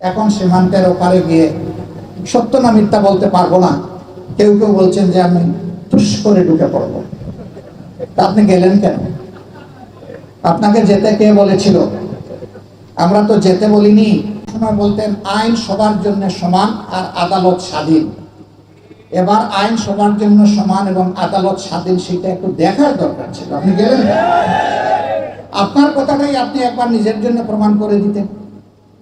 এখন সীমান্তের ওপারে গিয়ে সত্য না মিথ্যা বলতে পারবো না, কেউ কেউ বলছেন যে আমি টুস করে ঢুকে পড়বো। তা আপনি গেলেন কেন? আপনাকে যেতে কে বলেছিল? আমরা তো যেতে বলিনি। সময় বলতেন আইন সবার জন্য সমান আর আদালত স্বাধীন। এবার আইন সবার জন্য সমান এবং আদালত স্বাধীন, সেটা একটু দেখার দরকার ছিল। আপনি গেলেন না। আপনার কথাটাই আপনি একবার নিজের জন্য প্রমাণ করে দিতেন,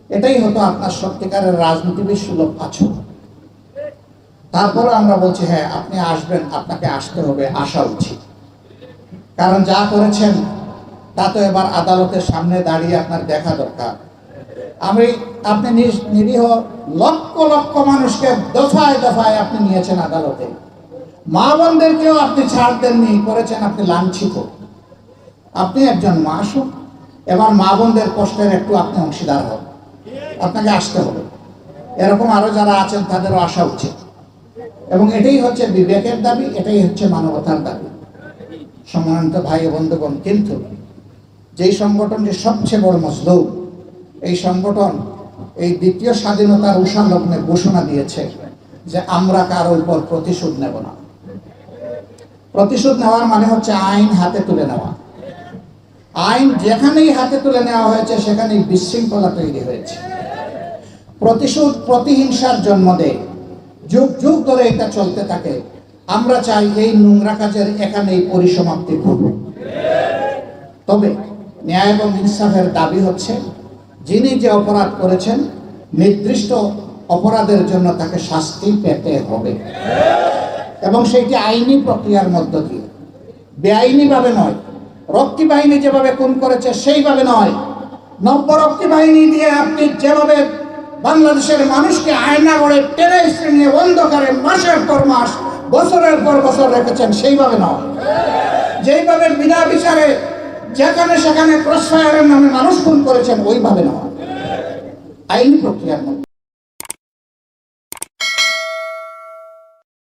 এটাই হতো আপনার সত্যিকারের রাজনীতিবিদ সুলভ আচরণ। তারপরে আমরা বলছি হ্যাঁ আপনি আসবেন, আপনাকে আসতে হবে, আসা উচিত। কারণ যা করেছেন তা তো এবার আদালতের সামনে দাঁড়িয়ে আপনার দেখা দরকার। আপনি নিরীহ লক্ষ লক্ষ মানুষকে দফায় দফায় আপনি নিয়েছেন আদালতে, মা বোনদেরকেও আপনি ছাড় দেননি, করেছেন আপনি লাঞ্ছিত। আপনি একজন মাসুম, এবার মা বোনদের কষ্টের একটু আপনি অংশীদার হন, আপনাকে আসতে হবে। এরকম আরো যারা আছেন তাদেরও আসা উচিত, এবং এটাই হচ্ছে বিবেকের দাবি, এটাই হচ্ছে মানবতার দাবি। সম্মানিত ভাই বন্ধুগণ, কিন্তু যেই সংগঠনটি সবচেয়ে বড় মজলুম, এই সংগঠন এই দ্বিতীয় স্বাধীনতার উষা লগ্নে ঘোষণা দিয়েছে যে আমরা কারো উপর প্রতিশোধ নেব না। প্রতিশোধ নেওয়ার মানে হচ্ছে আইন হাতে তুলে নেওয়া। আইন যেখানেই হাতে তুলে নেওয়া হয়েছে সেখানেই বিশৃঙ্খলা তৈরি হয়েছে। প্রতিশোধ প্রতিহিংসার জন্ম দেয়, যুগ যুগ ধরে এটা চলতে থাকে। আমরা চাই এই নোংরা কাজের এখানেই পরিসমাপ্তি ঘটুক। তবে ন্যায় এবং ইনসাফের দাবি হচ্ছে যিনি যে অপরাধ করেছেন নির্দিষ্ট অপরাধের জন্য তাকে শাস্তি পেতে হবে, এবং সেইটি আইনি প্রক্রিয়ার মধ্য দিয়ে, বেআইনি ভাবে নয়। রক্ষী বাহিনী যেভাবে খুন করেছে সেইভাবে নয়, নব্য রক্ষী বাহিনী দিয়ে আপনি যেভাবে বাংলাদেশের মানুষকে আয়না করে টেনে নিয়ে অন্ধকারে মাসের পর মাস বছরের পর বছর রেখেছেন সেইভাবে নয়। যেইভাবে বিনা বিচারে যেখানে সেখানে ক্রসফায়ারের নামে মানুষ খুন করেছেন ওইভাবে নয়, আইনি প্রক্রিয়ার মধ্যে।